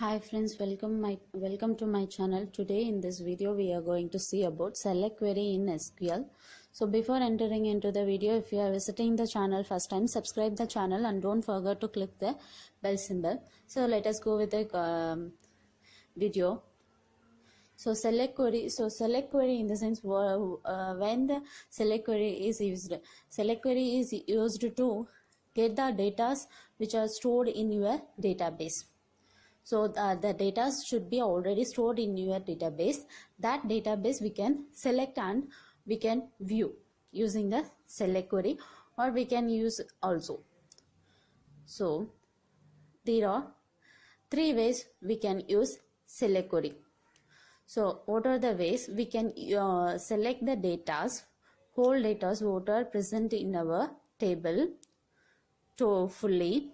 Hi friends, welcome to my channel. Today in this video we are going to see about select query in SQL. So before entering into the video, if you are visiting the channel first time, subscribe the channel and don't forget to click the bell symbol. So let us go with the video. So select query in the sense when the select query is used. Select query is used to get the data which are stored in your database. So the data should be already stored in your database. That database we can select and we can view using the select query, or we can use also. So there are three ways we can use select query. So what are the ways? We can select the datas, whole datas what are present in our table to fully,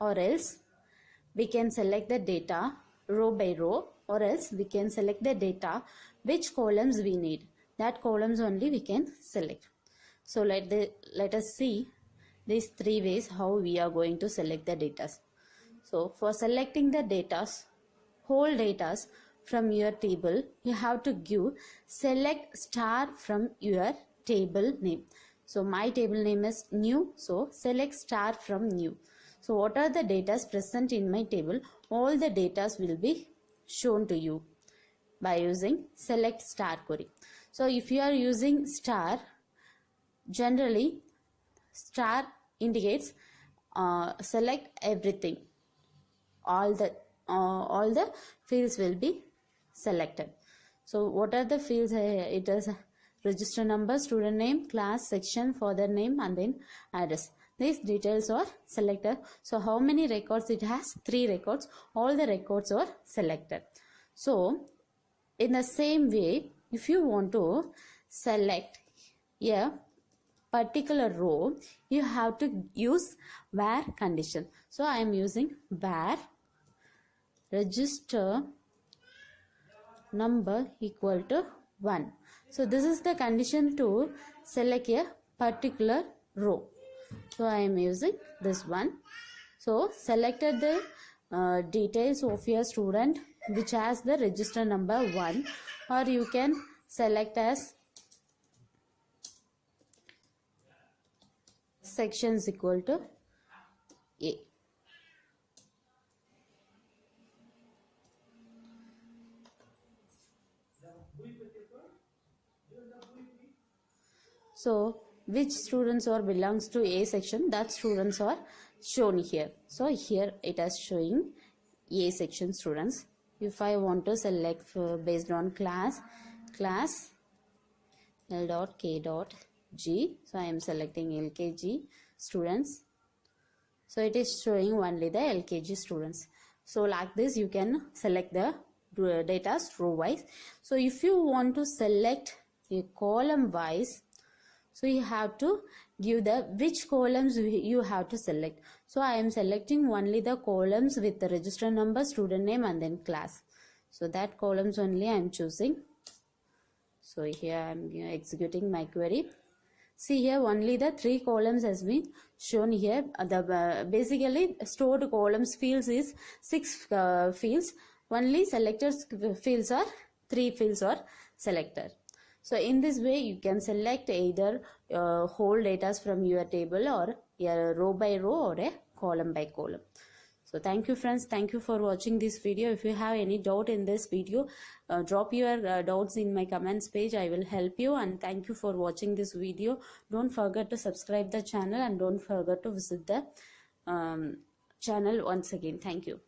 or else we can select the data row by row, or else we can select the data which columns we need. That columns only we can select. So let us see these three ways how we are going to select the data. So for selecting the datas, whole datas from your table, you have to give select star from your table name. So my table name is new, so select star from new. So what are the data present in my table? All the data will be shown to you by using select star query. So if you are using star, generally star indicates select everything. All the fields will be selected. So what are the fields? It is register number, student name, class, section, father name, and then address. These details are selected. So how many records it has? 3 records. All the records are selected. So in the same way, if you want to select a particular row, you have to use where condition. So I am using where register number equal to 1. So this is the condition to select a particular row. So I am using this one. So selected the details of your student which has the register number 1, or you can select as sections equal to A. So which students or belongs to A section, that students are shown here. So here it is showing A section students. If I want to select based on class L.K.G, so I am selecting LKG students. So it is showing only the LKG students. So like this you can select the data row wise. So if you want to select a column wise, so you have to give the which columns you have to select. So I am selecting only the columns with the register number, student name, and then class. So that columns only I am choosing. So here I am executing my query. See here only the 3 columns has been shown here. The basically stored columns fields is 6 fields. Only selected fields are 3 fields are selected. So in this way you can select either whole data from your table, or a row by row, or a column by column. So thank you friends, thank you for watching this video. If you have any doubt in this video, drop your doubts in my comments page. I will help you, and thank you for watching this video. Don't forget to subscribe the channel, and don't forget to visit the channel once again. Thank you.